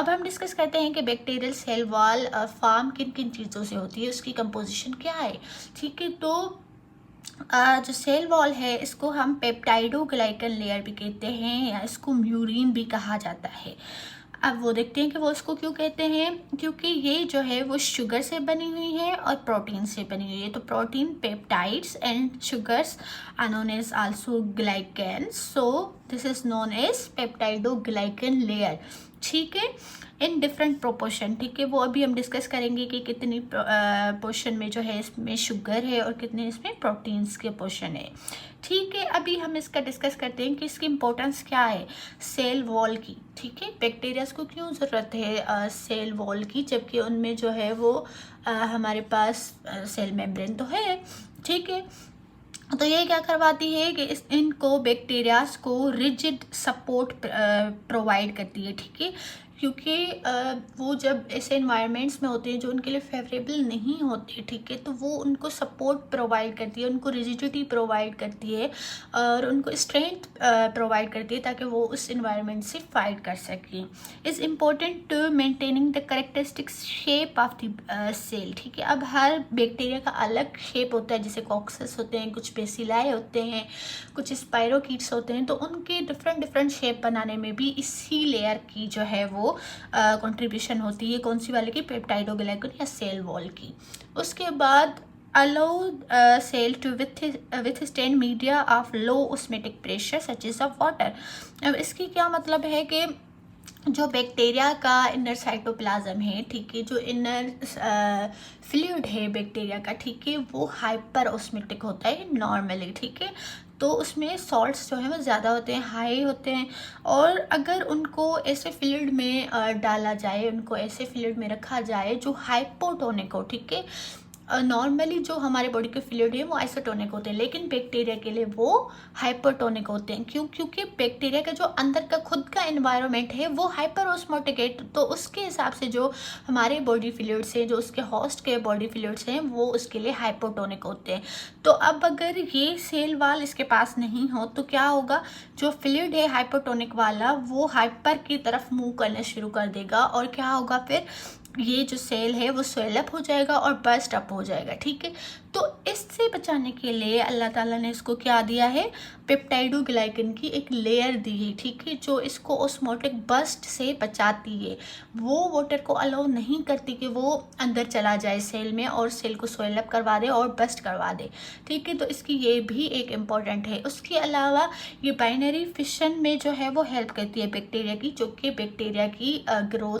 अब हम डिस्कस करते हैं कि बैक्टीरियल सेल वॉल फॉर्म किन किन चीज़ों से होती है, उसकी कंपोजिशन क्या है। ठीक है, तो जो सेल वॉल है इसको हम पेप्टाइडोग्लाइकन लेयर भी कहते हैं या इसको म्यूरिन भी कहा जाता है। अब वो देखते हैं कि वो इसको क्यों कहते हैं, क्योंकि ये जो है वो शुगर से बनी हुई है और प्रोटीन से बनी हुई है। तो protein peptides and sugars are known as also glycan, so this is known as peptidoglycan layer. ठीक है, इन डिफरेंट प्रोपोर्शन। ठीक है, वो अभी हम डिस्कस करेंगे कि कितनी पोर्शन में जो है इसमें शुगर है और कितने इसमें प्रोटीन्स के पोर्शन है। ठीक है, अभी हम इसका डिस्कस करते हैं कि इसकी इम्पोर्टेंस क्या है सेल वॉल की। ठीक है, बैक्टीरियाज को क्यों ज़रूरत है सेल वॉल की, जबकि उनमें जो है वो हमारे पास सेल मेम्ब्रेन तो है। ठीक है, तो ये क्या करवाती है कि इनको बैक्टीरियाज को रिजिड सपोर्ट प्रोवाइड करती है। ठीक है, क्योंकि वो जब ऐसे इन्वायरमेंट्स में होते हैं जो उनके लिए फेवरेबल नहीं होते, ठीक है, तो वो उनको सपोर्ट प्रोवाइड करती है, उनको रिजिडिटी प्रोवाइड करती है और उनको स्ट्रेंथ प्रोवाइड करती है ताकि वो उस इन्वायरमेंट से फाइट कर सकें। Is important to maintaining the characteristic shape of the cell. ठीक है, अब हर बैक्टीरिया का अलग शेप होता है, जैसे कॉक्सेस होते हैं, कुछ बेसिलाई होते हैं, कुछ स्पाइरोकीट्स होते हैं, तो उनके डिफरेंट डिफरेंट शेप बनाने में भी इसी लेयर की जो है वो कंट्रीब्यूशन होती है। कौन सी वाले की, पेप्टाइडोग्लाइकन या सेल वॉल की। उसके बाद allow cell to withstand media of low osmotic pressure such as of water. अब इसकी क्या मतलब है कि जो बैक्टीरिया का इनर साइटोप्लाज्म है, ठीक है, जो इनर फ्लूइड है बैक्टीरिया का, ठीक है, वो हाइपर ऑस्मेटिक होता है नॉर्मली। ठीक है, तो उसमें सॉल्ट्स जो है वो ज़्यादा होते हैं, हाई होते हैं, और अगर उनको ऐसे फ्लूइड में डाला जाए, उनको ऐसे फ्लूइड में रखा जाए जो हाइपोटोनिक हो, ठीक है, नॉर्मली जो हमारे बॉडी के फ्लूइड है वो आइसोटोनिक होते हैं, लेकिन बैक्टीरिया के लिए वो हाइपरटोनिक होते हैं। क्यों? क्योंकि बैक्टीरिया का जो अंदर का खुद का एनवायरनमेंट है वो हाइपर ऑस्मोटिक है, तो उसके हिसाब से जो हमारे बॉडी फ्लूइड्स हैं, जो उसके होस्ट के बॉडी फ्लूइड्स हैं, वो उसके लिए हाइपोटोनिक होते हैं। तो अब अगर ये सेल वाल इसके पास नहीं हो तो क्या होगा, जो फ्लूइड है हाइपोटोनिक वाला वो हाइपर की तरफ मूव करना शुरू कर देगा, और क्या होगा फिर, ये जो सेल है वो स्वेलअप हो जाएगा और बस्ट अप हो जाएगा। ठीक है, तो इससे बचाने के लिए अल्लाह ताला ने इसको क्या दिया है, पेप्टाइडोग्लाइकन की एक लेयर दी है। ठीक है, जो इसको ऑस्मोटिक बस्ट से बचाती है, वो वाटर को अलाउ नहीं करती कि वो अंदर चला जाए सेल में और सेल को स्वेलअप करवा दे और बस्ट करवा दे। ठीक है, तो इसकी ये भी एक इम्पॉर्टेंट है। उसके अलावा ये बाइनरी फिशन में जो है वो हेल्प करती है बैक्टीरिया की, जो कि बैक्टीरिया की ग्रोथ